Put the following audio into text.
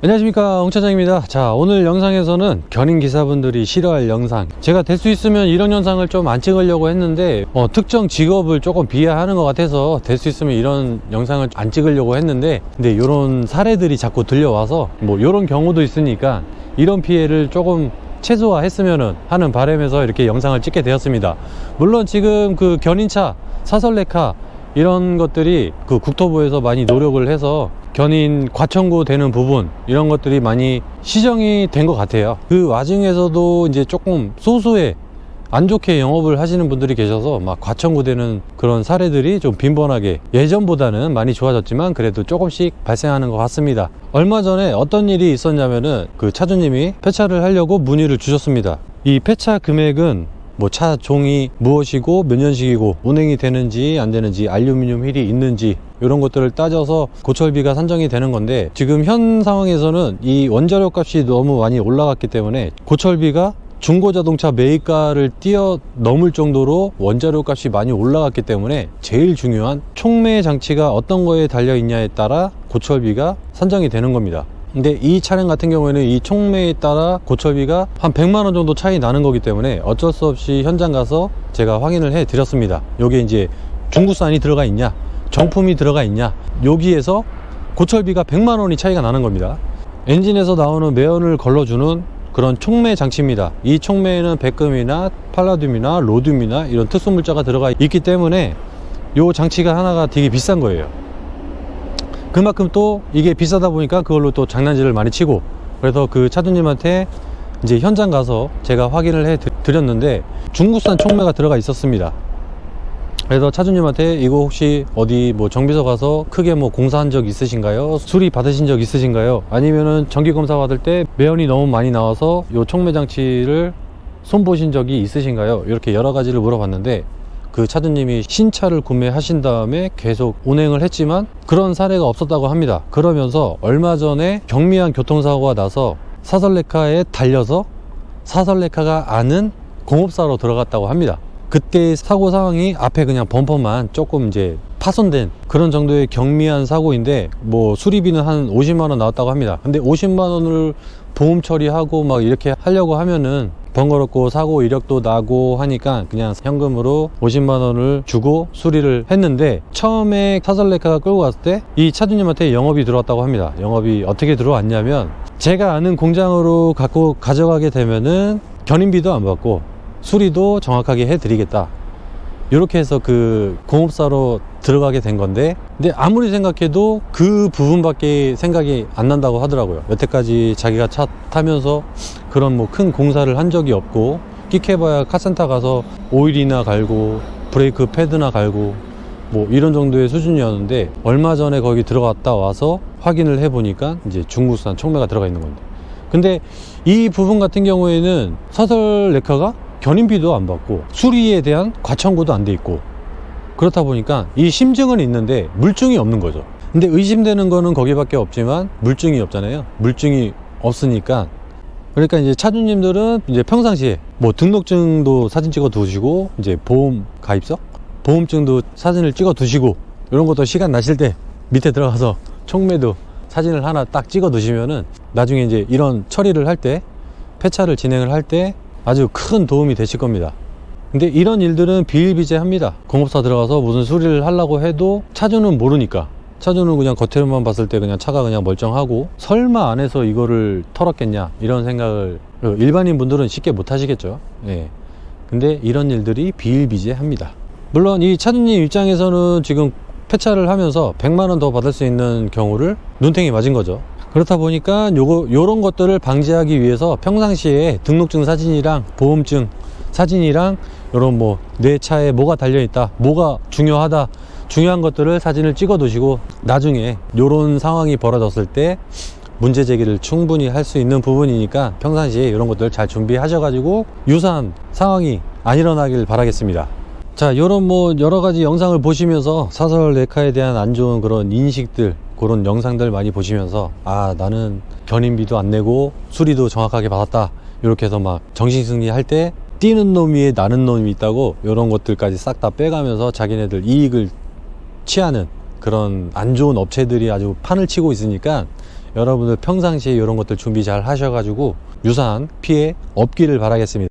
안녕하십니까, 홍차장입니다. 자, 오늘 영상에서는 견인 기사분들이 싫어할 영상, 제가 될 수 있으면 이런 영상을 좀 안 찍으려고 했는데 특정 직업을 조금 비하하는 것 같아서 될 수 있으면 이런 영상을 안 찍으려고 했는데, 근데 이런 사례들이 자꾸 들려와서 뭐 이런 경우도 있으니까 이런 피해를 조금 최소화했으면 하는 바람에서 이렇게 영상을 찍게 되었습니다. 물론 지금 그 견인차, 사설레카 이런 것들이 그 국토부에서 많이 노력을 해서 견인 과청구 되는 부분, 이런 것들이 많이 시정이 된 것 같아요. 그 와중에서도 이제 조금 소수의 안 좋게 영업을 하시는 분들이 계셔서 막 과청구 되는 그런 사례들이 좀 빈번하게, 예전보다는 많이 좋아졌지만 그래도 조금씩 발생하는 것 같습니다. 얼마 전에 어떤 일이 있었냐면은 그 차주님이 폐차를 하려고 문의를 주셨습니다. 이 폐차 금액은 뭐 차 종이 무엇이고 몇 년식이고 운행이 되는지 안 되는지 알루미늄 휠이 있는지 이런 것들을 따져서 고철비가 산정이 되는 건데, 지금 현 상황에서는 이 원자료 값이 너무 많이 올라갔기 때문에 고철비가 중고자동차 매입가를 뛰어넘을 정도로 원자료 값이 많이 올라갔기 때문에 제일 중요한 촉매 장치가 어떤 거에 달려 있냐에 따라 고철비가 산정이 되는 겁니다. 근데 이 차량 같은 경우에는 이 촉매에 따라 고철비가 한 100만원 정도 차이 나는 거기 때문에 어쩔 수 없이 현장 가서 제가 확인을 해 드렸습니다. 여기에 이제 중국산이 들어가 있냐, 정품이 들어가 있냐, 여기에서 고철비가 100만원이 차이가 나는 겁니다. 엔진에서 나오는 매연을 걸러주는 그런 촉매 장치입니다. 이 촉매에는 백금이나 팔라듐이나 로듐이나 이런 특수 물자가 들어가 있기 때문에 이 장치가 하나가 되게 비싼 거예요. 그만큼 또 이게 비싸다 보니까 그걸로 또 장난질을 많이 치고, 그래서 그 차주님한테 이제 현장 가서 제가 확인을 해 드렸는데 중국산 촉매가 들어가 있었습니다. 그래서 차주님한테 이거 혹시 어디 뭐 정비소 가서 크게 뭐 공사한 적 있으신가요? 수리 받으신 적 있으신가요? 아니면은 정기검사 받을 때 매연이 너무 많이 나와서 요 촉매 장치를 손보신 적이 있으신가요? 이렇게 여러 가지를 물어봤는데, 그 차주님이 신차를 구매하신 다음에 계속 운행을 했지만 그런 사례가 없었다고 합니다. 그러면서 얼마 전에 경미한 교통사고가 나서 사설레카에 달려서 사설레카가 아는 공업사로 들어갔다고 합니다. 그때 사고 상황이 앞에 그냥 범퍼만 조금 이제 파손된 그런 정도의 경미한 사고인데, 뭐 수리비는 한 50만원 나왔다고 합니다. 근데 50만원을 보험 처리하고 막 이렇게 하려고 하면은 번거롭고 사고 이력도 나고 하니까 그냥 현금으로 50만원을 주고 수리를 했는데, 처음에 사설레카가 끌고 갔을 때 이 차주님한테 영업이 들어왔다고 합니다. 영업이 어떻게 들어왔냐면, 제가 아는 공장으로 가져가게 되면은 견인비도 안 받고 수리도 정확하게 해드리겠다, 이렇게 해서 그 공업사로 들어가게 된 건데, 근데 아무리 생각해도 그 부분밖에 생각이 안 난다고 하더라고요. 여태까지 자기가 차 타면서 그런 뭐 큰 공사를 한 적이 없고, 끽해봐야 카센터 가서 오일이나 갈고 브레이크 패드나 갈고 뭐 이런 정도의 수준이었는데, 얼마 전에 거기 들어갔다 와서 확인을 해보니까 이제 중국산 촉매가 들어가 있는 건데, 근데 이 부분 같은 경우에는 사설레카가 견인비도 안 받고 수리에 대한 과청구도 안 돼 있고, 그렇다 보니까 이 심증은 있는데 물증이 없는 거죠. 근데 의심되는 거는 거기밖에 없지만 물증이 없잖아요. 물증이 없으니까, 그러니까 이제 차주님들은 이제 평상시에 뭐 등록증도 사진 찍어 두시고, 이제 보험 가입서, 보험증도 사진을 찍어 두시고, 이런 것도 시간 나실 때 밑에 들어가서 촉매도 사진을 하나 딱 찍어 두시면은 나중에 이제 이런 처리를 할 때, 폐차를 진행을 할 때 아주 큰 도움이 되실 겁니다. 근데 이런 일들은 비일비재합니다. 공업사 들어가서 무슨 수리를 하려고 해도 차주는 모르니까, 차주는 그냥 겉으로만 봤을 때 그냥 차가 그냥 멀쩡하고 설마 안에서 이거를 털었겠냐 이런 생각을 일반인 분들은 쉽게 못 하시겠죠. 예. 근데 이런 일들이 비일비재합니다. 물론 이 차주님 입장에서는 지금 폐차를 하면서 100만원 더 받을 수 있는 경우를 눈탱이 맞은 거죠. 그렇다 보니까 요런 것들을 방지하기 위해서 평상시에 등록증 사진이랑 보험증 사진이랑 요런 뭐 내 차에 뭐가 달려있다, 뭐가 중요하다, 중요한 것들을 사진을 찍어 두시고, 나중에 요런 상황이 벌어졌을 때 문제 제기를 충분히 할 수 있는 부분이니까 평상시에 이런 것들 잘 준비하셔가지고 유사한 상황이 안 일어나길 바라겠습니다. 자, 요런 뭐 여러 가지 영상을 보시면서 사설레카에 대한 안 좋은 그런 인식들, 그런 영상들 많이 보시면서, 아, 나는 견인비도 안 내고 수리도 정확하게 받았다, 이렇게 해서 막 정신승리 할 때 뛰는 놈 위에 나는 놈이 있다고, 이런 것들까지 싹 다 빼가면서 자기네들 이익을 취하는 그런 안 좋은 업체들이 아주 판을 치고 있으니까 여러분들 평상시에 이런 것들 준비 잘 하셔가지고 유사한 피해 없기를 바라겠습니다.